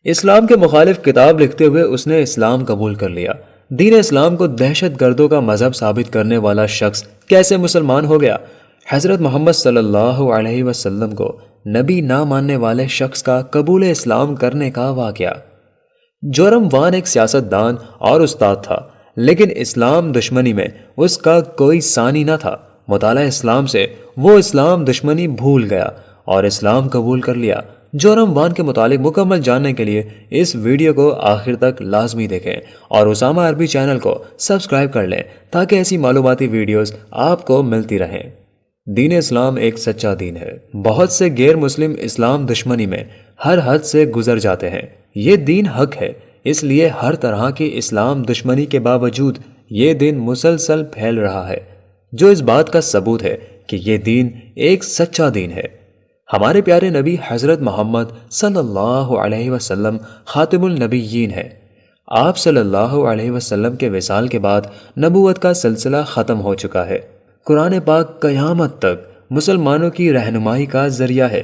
اسلام کے مخالف کتاب لکھتے ہوئے اس نے اسلام قبول کر لیا۔ دین اسلام کو دہشت گردوں کا مذہب ثابت کرنے والا شخص کیسے مسلمان ہو گیا؟ حضرت محمد صلی اللہ علیہ وسلم کو نبی نہ ماننے والے شخص کا قبول اسلام کرنے کا واقعہ۔ جورم وان ایک سیاست دان اور استاد تھا، لیکن اسلام دشمنی میں اس کا کوئی ثانی نہ تھا۔ مطالعہ اسلام سے وہ اسلام دشمنی بھول گیا اور اسلام قبول کر لیا۔ جورم وان کے متعلق مکمل جاننے کے لیے اس ویڈیو کو آخر تک لازمی دیکھیں اور اسامہ عربی چینل کو سبسکرائب کر لیں تاکہ ایسی معلوماتی ویڈیوز آپ کو ملتی رہیں۔ دین اسلام ایک سچا دین ہے۔ بہت سے غیر مسلم اسلام دشمنی میں ہر حد سے گزر جاتے ہیں۔ یہ دین حق ہے، اس لیے ہر طرح کی اسلام دشمنی کے باوجود یہ دین مسلسل پھیل رہا ہے، جو اس بات کا ثبوت ہے کہ یہ دین ایک سچا دین ہے۔ ہمارے پیارے نبی حضرت محمد صلی اللہ علیہ وسلم خاتم النبیین ہے۔ آپ صلی اللہ علیہ وسلم کے وصال کے بعد نبوت کا سلسلہ ختم ہو چکا ہے۔ قرآن پاک قیامت تک مسلمانوں کی رہنمائی کا ذریعہ ہے۔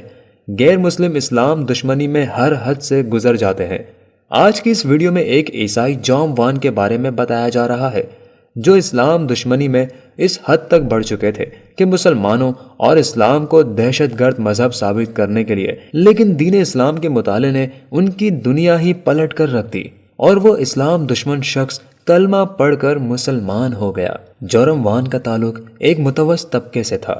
غیر مسلم اسلام دشمنی میں ہر حد سے گزر جاتے ہیں۔ آج کی اس ویڈیو میں ایک عیسائی جورم وان کے بارے میں بتایا جا رہا ہے، جو اسلام دشمنی میں اس حد تک بڑھ چکے تھے کہ مسلمانوں اور اسلام کو دہشت گرد مذہب ثابت کرنے کے لیے، لیکن دین اسلام کے مطالعے نے ان کی دنیا ہی پلٹ کر رکھ دی اور وہ اسلام دشمن شخص کلمہ پڑھ کر مسلمان ہو گیا۔ جورم وان کا تعلق ایک متوسط طبقے سے تھا۔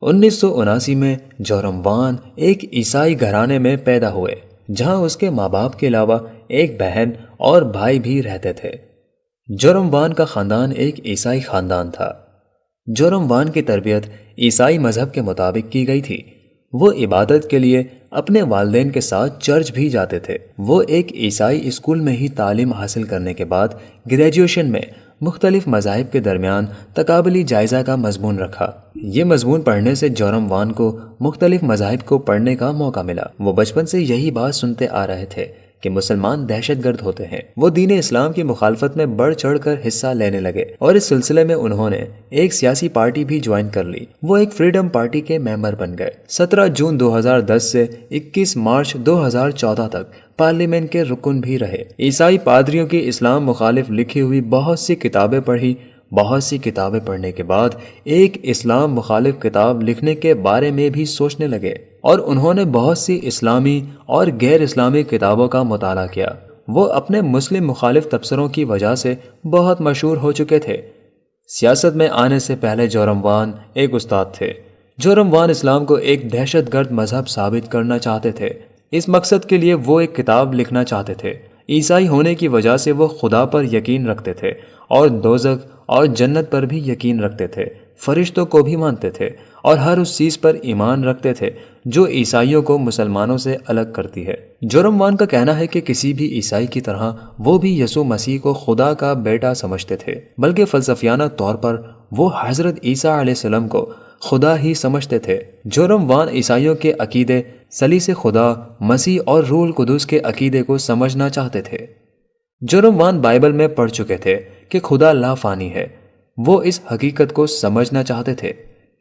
1979 میں جورم وان ایک عیسائی گھرانے میں پیدا ہوئے، جہاں اس کے ماں باپ کے علاوہ ایک بہن اور بھائی بھی رہتے تھے۔ جورم وان کا خاندان ایک عیسائی خاندان تھا۔ جورم وان کی تربیت عیسائی مذہب کے مطابق کی گئی تھی۔ وہ عبادت کے لیے اپنے والدین کے ساتھ چرچ بھی جاتے تھے۔ وہ ایک عیسائی اسکول میں ہی تعلیم حاصل کرنے کے بعد گریجویشن میں مختلف مذاہب کے درمیان تقابلی جائزہ کا مضمون رکھا۔ یہ مضمون پڑھنے سے جورم وان کو مختلف مذاہب کو پڑھنے کا موقع ملا۔ وہ بچپن سے یہی بات سنتے آ رہے تھے کہ مسلمان دہشت گرد ہوتے ہیں۔ وہ دین اسلام کی مخالفت میں بڑھ چڑھ کر حصہ لینے لگے اور اس سلسلے میں انہوں نے ایک سیاسی پارٹی بھی جوائن کر لی۔ وہ ایک فریڈم پارٹی کے ممبر بن گئے۔ 17 جون 2010 سے 21 مارچ 2014 تک پارلیمنٹ کے رکن بھی رہے۔ عیسائی پادریوں کی اسلام مخالف لکھی ہوئی بہت سی کتابیں پڑھی۔ بہت سی کتابیں پڑھنے کے بعد ایک اسلام مخالف کتاب لکھنے کے بارے میں بھی سوچنے لگے اور انہوں نے بہت سی اسلامی اور غیر اسلامی کتابوں کا مطالعہ کیا۔ وہ اپنے مسلم مخالف تبصروں کی وجہ سے بہت مشہور ہو چکے تھے۔ سیاست میں آنے سے پہلے جورم وان ایک استاد تھے۔ جورم وان اسلام کو ایک دہشت گرد مذہب ثابت کرنا چاہتے تھے۔ اس مقصد کے لیے وہ ایک کتاب لکھنا چاہتے تھے۔ عیسائی ہونے کی وجہ سے وہ خدا پر یقین رکھتے تھے اور دوزخ اور جنت پر بھی یقین رکھتے تھے، فرشتوں کو بھی مانتے تھے اور ہر اس چیز پر ایمان رکھتے تھے جو عیسائیوں کو مسلمانوں سے الگ کرتی ہے۔ جورم وان کا کہنا ہے کہ کسی بھی عیسائی کی طرح وہ بھی یسوع مسیح کو خدا کا بیٹا سمجھتے تھے، بلکہ فلسفیانہ طور پر وہ حضرت عیسیٰ علیہ السلام کو خدا ہی سمجھتے تھے۔ جورم وان عیسائیوں کے عقیدے، ثالث خدا، مسیح اور روح القدس کے عقیدے کو سمجھنا چاہتے تھے۔ جورم وان بائبل میں پڑھ چکے تھے کہ خدا لا فانی ہے۔ وہ اس حقیقت کو سمجھنا چاہتے تھے۔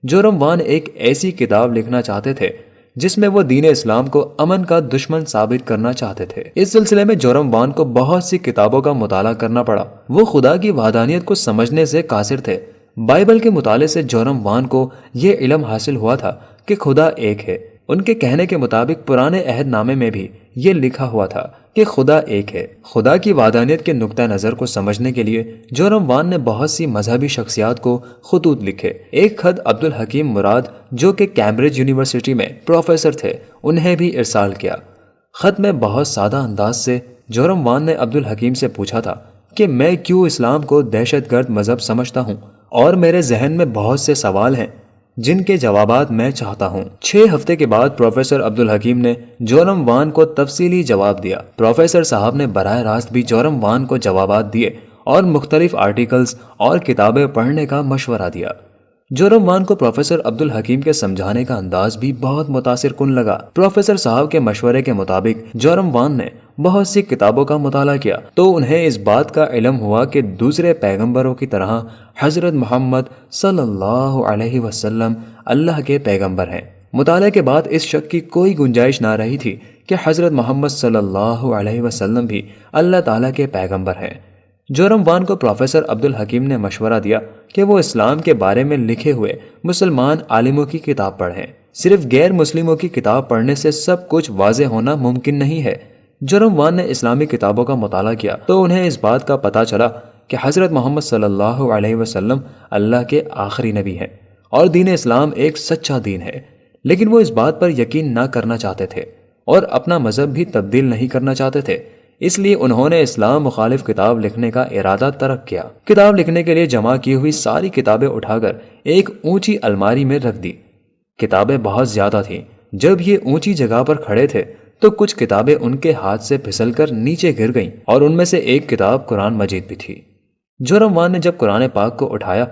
جورم وان ایک ایسی کتاب لکھنا چاہتے تھے جس میں وہ دین اسلام کو امن کا دشمن ثابت کرنا چاہتے تھے۔ اس سلسلے میں جورم وان کو بہت سی کتابوں کا مطالعہ کرنا پڑا۔ وہ خدا کی وحدانیت کو سمجھنے سے قاصر تھے۔ بائبل کے مطالعے سے جورم وان کو یہ علم حاصل ہوا تھا کہ خدا ایک ہے۔ ان کے کہنے کے مطابق پرانے عہد نامے میں بھی یہ لکھا ہوا تھا کہ خدا ایک ہے۔ خدا کی وحدانیت کے نقطہ نظر کو سمجھنے کے لیے جورم وان نے بہت سی مذہبی شخصیات کو خطوط لکھے۔ ایک خط عبدالحکیم مراد، جو کہ کیمبرج یونیورسٹی میں پروفیسر تھے، انہیں بھی ارسال کیا۔ خط میں بہت سادہ انداز سے جورم وان نے عبدالحکیم سے پوچھا تھا کہ میں کیوں اسلام کو دہشت گرد مذہب سمجھتا ہوں، اور میرے ذہن میں بہت سے سوال ہیں جن کے جوابات میں چاہتا ہوں۔ 6 ہفتے کے بعد پروفیسر عبدالحکیم نے جورم وان کو تفصیلی جواب دیا۔ پروفیسر صاحب نے براہ راست بھی جورم وان کو جوابات دیے اور مختلف آرٹیکلز اور کتابیں پڑھنے کا مشورہ دیا۔ جورم وان کو پروفیسر عبدالحکیم کے سمجھانے کا انداز بھی بہت متاثر کن لگا۔ پروفیسر صاحب کے مشورے کے مطابق جورم وان نے بہت سی کتابوں کا مطالعہ کیا تو انہیں اس بات کا علم ہوا کہ دوسرے پیغمبروں کی طرح حضرت محمد صلی اللہ علیہ وسلم اللہ کے پیغمبر ہیں۔ مطالعے کے بعد اس شک کی کوئی گنجائش نہ رہی تھی کہ حضرت محمد صلی اللہ علیہ وسلم بھی اللہ تعالیٰ کے پیغمبر ہیں۔ جورم وان کو پروفیسر عبدالحکیم نے مشورہ دیا کہ وہ اسلام کے بارے میں لکھے ہوئے مسلمان عالموں کی کتاب پڑھیں۔ صرف غیر مسلموں کی کتاب پڑھنے سے سب کچھ واضح ہونا ممکن نہیں ہے۔ جورم وان نے اسلامی کتابوں کا مطالعہ کیا تو انہیں اس بات کا پتہ چلا کہ حضرت محمد صلی اللہ علیہ وسلم اللہ کے آخری نبی ہیں اور دین اسلام ایک سچا دین ہے، لیکن وہ اس بات پر یقین نہ کرنا چاہتے تھے اور اپنا مذہب بھی تبدیل نہیں کرنا چاہتے تھے۔ اس لیے انہوں نے اسلام مخالف کتاب لکھنے کا ارادہ ترک کیا۔ کتاب لکھنے کے لیے جمع کی ہوئی ساری کتابیں اٹھا کر ایک اونچی الماری میں رکھ دی۔ کتابیں بہت زیادہ تھیں۔ جب یہ اونچی جگہ پر کھڑے تھے تو کچھ کتابیں ان کے ہاتھ سے پھسل کر نیچے گر گئیں اور ان میں سے ایک کتاب قرآن مجید بھی تھی۔ جورم وان نے جب قرآن پاک کو اٹھایا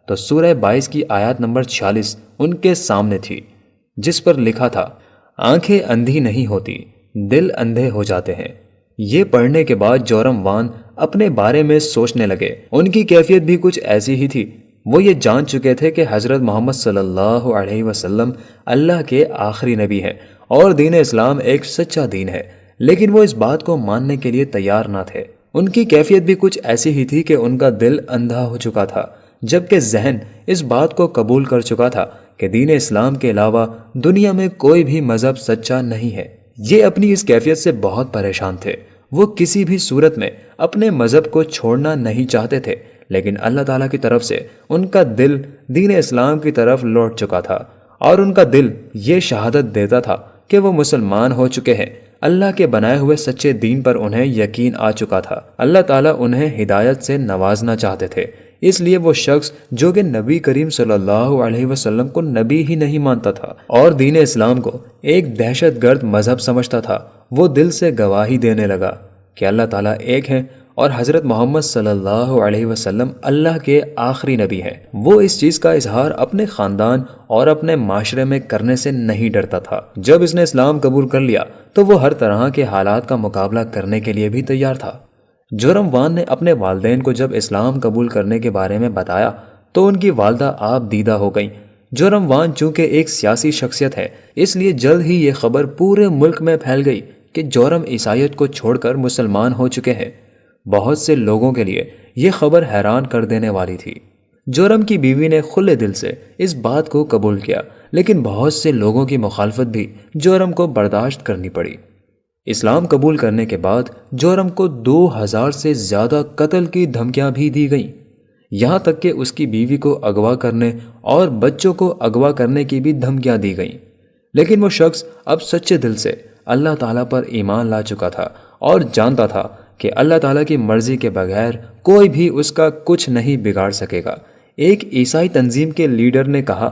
تو سورہ 22 کی آیات نمبر 46 ان کے سامنے تھی، جس پر لکھا تھا، آنکھیں اندھی نہیں ہوتی، دل اندھے ہو جاتے ہیں۔ یہ پڑھنے کے بعد جورم وان اپنے بارے میں سوچنے لگے۔ ان کی کیفیت بھی کچھ ایسی ہی تھی۔ وہ یہ جان چکے تھے کہ حضرت محمد صلی اللہ علیہ وسلم اللہ کے آخری نبی ہیں اور دین اسلام ایک سچا دین ہے، لیکن وہ اس بات کو ماننے کے لیے تیار نہ تھے۔ ان کی کیفیت بھی کچھ ایسی ہی تھی کہ ان کا دل اندھا ہو چکا تھا، جبکہ ذہن اس بات کو قبول کر چکا تھا کہ دین اسلام کے علاوہ دنیا میں کوئی بھی مذہب سچا نہیں ہے۔ یہ اپنی اس کیفیت سے بہت پریشان تھے۔ وہ کسی بھی صورت میں اپنے مذہب کو چھوڑنا نہیں چاہتے تھے، لیکن اللہ تعالیٰ کی طرف سے ان کا دل دین اسلام کی طرف لوٹ چکا تھا اور ان کا دل یہ شہادت دیتا تھا کہ وہ مسلمان ہو چکے ہیں۔ اللہ کے بنائے ہوئے سچے دین پر انہیں یقین آ چکا تھا۔ اللہ تعالیٰ انہیں ہدایت سے نوازنا چاہتے تھے، اس لیے وہ شخص جو کہ نبی کریم صلی اللہ علیہ وسلم کو نبی ہی نہیں مانتا تھا اور دین اسلام کو ایک دہشت گرد مذہب سمجھتا تھا، وہ دل سے گواہی دینے لگا کہ اللہ تعالیٰ ایک ہے اور حضرت محمد صلی اللہ علیہ وسلم اللہ کے آخری نبی ہیں۔ وہ اس چیز کا اظہار اپنے خاندان اور اپنے معاشرے میں کرنے سے نہیں ڈرتا تھا۔ جب اس نے اسلام قبول کر لیا تو وہ ہر طرح کے حالات کا مقابلہ کرنے کے لیے بھی تیار تھا۔ جورم وان نے اپنے والدین کو جب اسلام قبول کرنے کے بارے میں بتایا تو ان کی والدہ آپ دیدہ ہو گئیں۔ جورم وان چونکہ ایک سیاسی شخصیت ہے، اس لیے جلد ہی یہ خبر پورے ملک میں پھیل گئی کہ جورم عیسائیت کو چھوڑ کر مسلمان ہو چکے ہیں۔ بہت سے لوگوں کے لیے یہ خبر حیران کر دینے والی تھی۔ جورم کی بیوی نے کھلے دل سے اس بات کو قبول کیا، لیکن بہت سے لوگوں کی مخالفت بھی جورم کو برداشت کرنی پڑی۔ اسلام قبول کرنے کے بعد جورم کو 2000 سے زیادہ قتل کی دھمکیاں بھی دی گئیں، یہاں تک کہ اس کی بیوی کو اغوا کرنے اور بچوں کو اغوا کرنے کی بھی دھمکیاں دی گئیں۔ لیکن وہ شخص اب سچے دل سے اللہ تعالیٰ پر ایمان لا چکا تھا اور جانتا تھا کہ اللہ تعالیٰ کی مرضی کے بغیر کوئی بھی اس کا کچھ نہیں بگاڑ سکے گا۔ ایک عیسائی تنظیم کے لیڈر نے کہا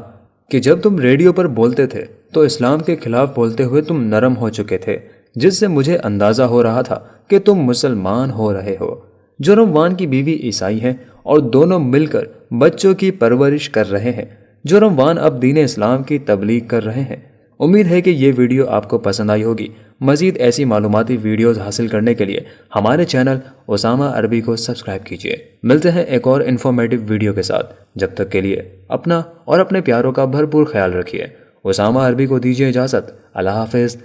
کہ جب تم ریڈیو پر بولتے تھے تو اسلام کے خلاف بولتے ہوئے تم نرم ہو چکے تھے، جس سے مجھے اندازہ ہو رہا تھا کہ تم مسلمان ہو رہے ہو۔ جورم وان کی بیوی عیسائی ہے اور دونوں مل کر بچوں کی پرورش کر رہے ہیں۔ جورم وان اب دین اسلام کی تبلیغ کر رہے ہیں۔ امید ہے کہ یہ ویڈیو آپ کو پسند آئی ہوگی۔ مزید ایسی معلوماتی ویڈیوز حاصل کرنے کے لیے ہمارے چینل اسامہ عربی کو سبسکرائب کیجیے۔ ملتے ہیں ایک اور انفارمیٹیو ویڈیو کے ساتھ، جب تک کے لیے اپنا اور اپنے پیاروں کا بھرپور خیال رکھیے۔ اسامہ عربی کو دیجیے اجازت۔ اللہ حافظ۔